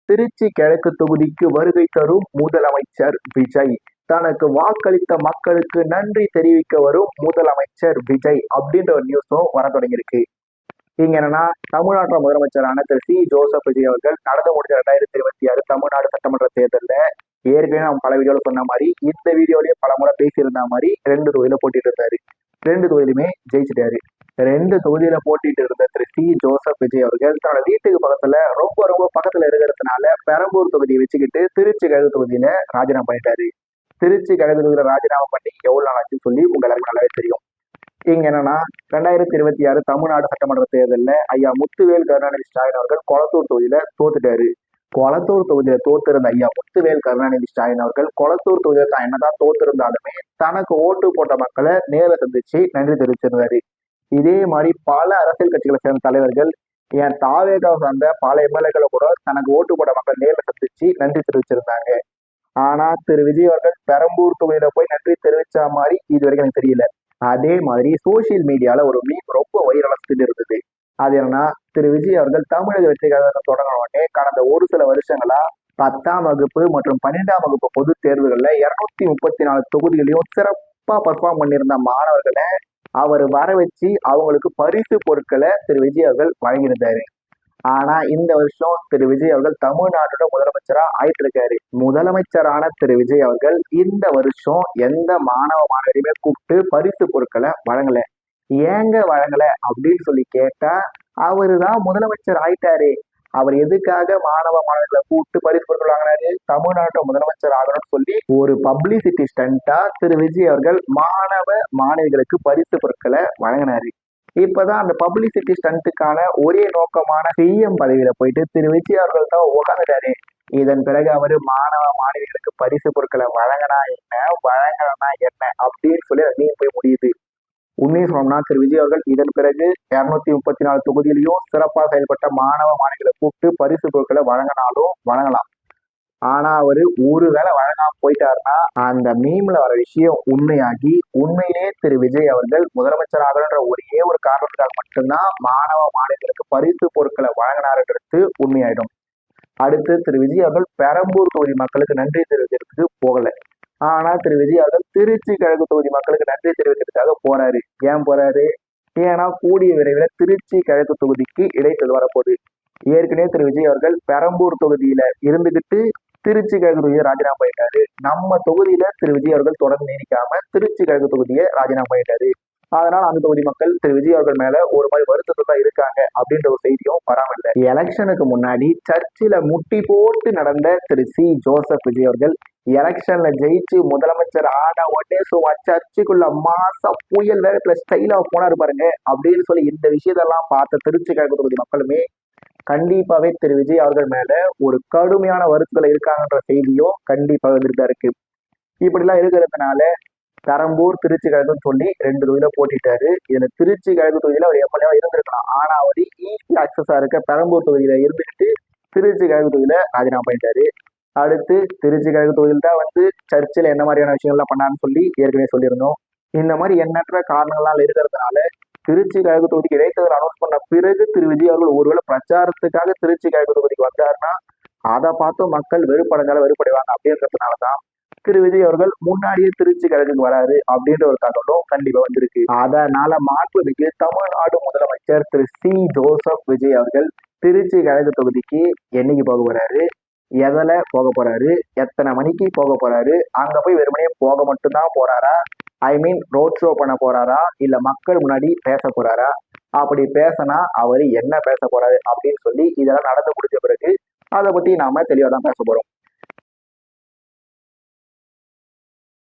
திருச்சி கிழக்கு தொகுதிக்கு வருகை தரும் முதலமைச்சர் விஜய். தனக்கு வாக்களித்த மக்களுக்கு நன்றி தெரிவிக்க வரும் முதலமைச்சர் விஜய் அப்படின்ற ஒரு நியூஸும் வர தொடங்கியிருக்கு. இங்க என்னன்னா, தமிழ்நாட்டோட முதலமைச்சரான திரு சி ஜோசப் விஜய் அவர்கள் நடந்து முடிஞ்ச 2026 தமிழ்நாடு சட்டமன்ற தேர்தலில் ஏற்கனவே நம்ம பல வீடியோல சொன்ன மாதிரி இந்த வீடியோலயே பல முறை பேசியிருந்த மாதிரி 2 தொகுதியில போட்டிட்டு இருந்தாரு. 2 தொகுதியிலுமே ஜெயிச்சிட்டாரு. 2 தொகுதியில போட்டிட்டு இருந்த திரு சி ஜோசப் விஜய் அவர்கள் தன்னோட வீட்டுக்கு பக்கத்துல ரொம்ப பக்கத்துல இருக்கிறதுனால பெரம்பூர் தொகுதியை வச்சுக்கிட்டு திருச்சி கிழக்கு தொகுதியில ராஜினாமா பண்ணிட்டாரு. திருச்சி கிழக்கு தொகுதியில ராஜினாமா பண்ணி எவ்வளவு நாள் ஆச்சுன்னு சொல்லி உங்க எல்லாருக்கும் நல்லாவே தெரியும். இங்க என்னன்னா, 2026 தமிழ்நாடு சட்டமன்ற தேர்தலில் ஐயா முத்துவேல் கருணாநிதி ஸ்டாலின் அவர்கள் கொளத்தூர் தொகுதியில தோத்துட்டாரு. கொளத்தூர் தொகுதியில தோத்திருந்த ஐயா முத்துவேல் கருணாநிதி ஸ்டாலின் அவர்கள் கொளத்தூர் தொகுதியில தான் என்னதான் தோத்திருந்தாலுமே தனக்கு ஓட்டு போட்ட மக்களை நேரில் சந்திச்சு நன்றி தெரிவிச்சிருந்தாரு. இதே மாதிரி பல அரசியல் கட்சிகளை சேர்ந்த தலைவர்கள் என் தாவேகாவை சார்ந்த பல எம்எல்ஏக்களை கூட தனக்கு ஓட்டு போட்ட மக்கள் நேரில் சந்திச்சு நன்றி தெரிவிச்சிருந்தாங்க. ஆனா திரு விஜய் அவர்கள் பெரம்பூர் தொகுதியில போய் நன்றி தெரிவிச்ச மாதிரி இது வரைக்கும் எனக்கு தெரியல. அதே மாதிரி சோசியல் மீடியால ஒரு மீம் ரொம்ப வைரலா இருந்தது. அது என்னன்னா, திரு விஜய் அவர்கள் தமிழக வெற்றி கழகத்தை தொடங்கின உடனே கடந்த ஒரு சில வருஷங்களா 10ஆம் வகுப்பு மற்றும் 12ஆம் வகுப்பு பொது தேர்வுகள்ல 234 தொகுதிகளையும் சிறப்பா பர்ஃபார்ம் பண்ணியிருந்த மாணவர்களை அவர் வர வச்சு அவங்களுக்கு பரிசு பொருட்களை திரு விஜய் அவர்கள் வழங்கியிருந்தாரு. ஆனா இந்த வருஷம் திரு விஜய் அவர்கள் தமிழ்நாட்டோட முதலமைச்சரா ஆயிட்டு இருக்காரு. முதலமைச்சரான திரு விஜய் அவர்கள் இந்த வருஷம் எந்த மாணவ மாணவரையுமே கூப்பிட்டு பரிசு பொருட்களை வழங்கல. ஏங்க வழங்கல அப்படின்னு சொல்லி கேட்டா, அவரு தான் முதலமைச்சர் ஆயிட்டாரு, அவர் எதுக்காக மாணவ மாணவர்களை கூப்பிட்டு பரிசு பொருட்கள் வாங்கினாரு, தமிழ்நாட்டோட முதலமைச்சர் ஆகணும்னு சொல்லி ஒரு பப்ளிசிட்டி ஸ்டண்டா திரு விஜய் அவர்கள் மாணவ மாணவிகளுக்கு பரிசு பொருட்களை வழங்கினாரு. இப்பதான் அந்த பப்ளிசிட்டி ஸ்டண்ட்டுக்கான ஒரே நோக்கமான சிஎம் பதவியில போயிட்டு திரு விஜய் அவர்கள் தான் உட்காந்துட்டாரு. இதன் பிறகு அவரு மாணவ மாணவிகளுக்கு பரிசு பொருட்களை வழங்கினா என்ன வழங்கலனா என்ன அப்படின்னு சொல்லி அது போய் முடியுது. உண்மையை சொல்லணும்னா திரு விஜய் அவர்கள் இதன் பிறகு 234 தொகுதியிலையும் சிறப்பாக செயல்பட்ட மாணவ மாணவிகளை கூப்பிட்டு பரிசு பொருட்களை வழங்கினாலும் வழங்கலாம். ஆனா அவரு ஒருவேளை வழங்காம போயிட்டாருன்னா அந்த மீம்ல வர விஷயம் உண்மையாகி உண்மையிலே திரு விஜய் அவர்கள் முதலமைச்சர் ஆகணுன்ற ஒரே ஒரு காரணத்துக்காக மட்டும்தான் மாணவ மாணவிகளுக்கு பரிசு பொருட்களை வழங்கினாருன்றது உண்மையாயிடும். அடுத்து திரு விஜய் அவர்கள் பெரம்பூர் தொகுதி மக்களுக்கு நன்றி தெரிவிக்கிறதுக்கு போகல. ஆனா திரு விஜய் அவர்கள் திருச்சி கிழக்கு தொகுதி மக்களுக்கு நன்றி தெரிவிக்கிறதுக்காக போறாரு. ஏன் போறாரு? ஏன்னா கூடிய விரைவில் திருச்சி கிழக்கு தொகுதிக்கு இடைத்தேர்தல் வரப்போகுது. ஏற்கனவே திரு விஜய் அவர்கள் பெரம்பூர் தொகுதியில இருந்துகிட்டு திருச்சி கிழக்கு தொகுதியை ராஜினாமா பண்ணிட்டாரு. நம்ம தொகுதியில திரு விஜய் அவர்கள் தொடர்ந்து நீடிக்காம திருச்சி கிழக்கு தொகுதியை ராஜினாமா பண்ணிட்டாரு. அதனால அந்த தொகுதி மக்கள் திரு விஜய் அவர்கள் மேல ஒரு மாதிரி வருத்தத்தை தான் இருக்காங்க அப்படின்ற ஒரு செய்தியும் வராமல்ல. எலெக்ஷனுக்கு முன்னாடி சர்ச்சில முட்டி போட்டு நடந்த திரு சி ஜோசப் விஜய் அவர்கள் எலெக்ஷன்ல ஜெயிச்சு முதலமைச்சர் ஆன உடனே சும்மா சர்ச்சுக்குள்ள மாசா புயல் வேகத்துல ஸ்டைலா போனாரு பாருங்க அப்படின்னு சொல்லி இந்த விஷயத்தெல்லாம் பார்த்த திருச்சி கிழக்கு தொகுதி மக்களுமே கண்டிப்பாவே திரு விஜய் அவர்கள் மேல ஒரு கடுமையான வருத்தத்துல இருக்காங்கன்ற செய்தியும் கண்டிப்பாக வந்துட்டு இருக்கு. இப்படி எல்லாம் இருக்கிறதுனால பெரம்பூர் திருச்சி கிழக்குன்னு சொல்லி 2 தொகுதியில போட்டிட்டாரு. இதுல திருச்சி கிழக்கு தொகுதியில அவர் எம்எல்ஏவா இருந்திருக்கலாம். ஆனா அவர் ஈஸி அக்சஸா இருக்க பெரம்பூர் தொகுதியில இருந்துட்டு திருச்சி கிழக்கு தொகுதியில ராஜினாமா பண்ணிட்டாரு. அடுத்து திருச்சி கிழக்கு தொகுதியில் தான் சர்ச்சில் என்ன மாதிரியான விஷயங்கள்லாம் பண்ணான்னு சொல்லி ஏற்கனவே சொல்லியிருந்தோம். இந்த மாதிரி எண்ணற்ற காரணங்களால் இருக்கிறதுனால திருச்சி கிழக்கு தொகுதிக்கு இடைத்தேர்தல் அனௌன்ஸ் பண்ண பிறகு திரு விஜய் அவர்கள் ஒருவேளை பிரச்சாரத்துக்காக திருச்சி கிழக்கு தொகுதிக்கு வந்தாருன்னா அதை பார்த்தும் மக்கள் வெறுப்படைஞ்சாலும் வெறுப்படைவாங்க அப்படின்றதுனாலதான் திரு விஜய் அவர்கள் முன்னாடியே திருச்சி கிழக்குக்கு வராரு அப்படின்ற ஒரு தகவலும் கண்டிப்பா வந்திருக்கு. அதனால மாற்றுவதற்கு தமிழ்நாடு முதலமைச்சர் திரு சி ஜோசப் விஜய் அவர்கள் திருச்சி கிழக்கு தொகுதிக்கு என்னைக்கு போக போறாரு, எதில் போக போறாரு, எத்தனை மணிக்கு போக போறாரு, அங்க போய் வெறுமனே போக மட்டும்தான் போறாரா, ரோட் ஷோ பண்ண போறாரா, இல்ல மக்கள் முன்னாடி பேச போறாரா, அப்படி பேசினா அவரு என்ன பேச போறாரு அப்படின்னு சொல்லி இதெல்லாம் நடந்து முடிஞ்ச பிறகு அதை பத்தி நாம தெளிவா தான் பேச போறோம்.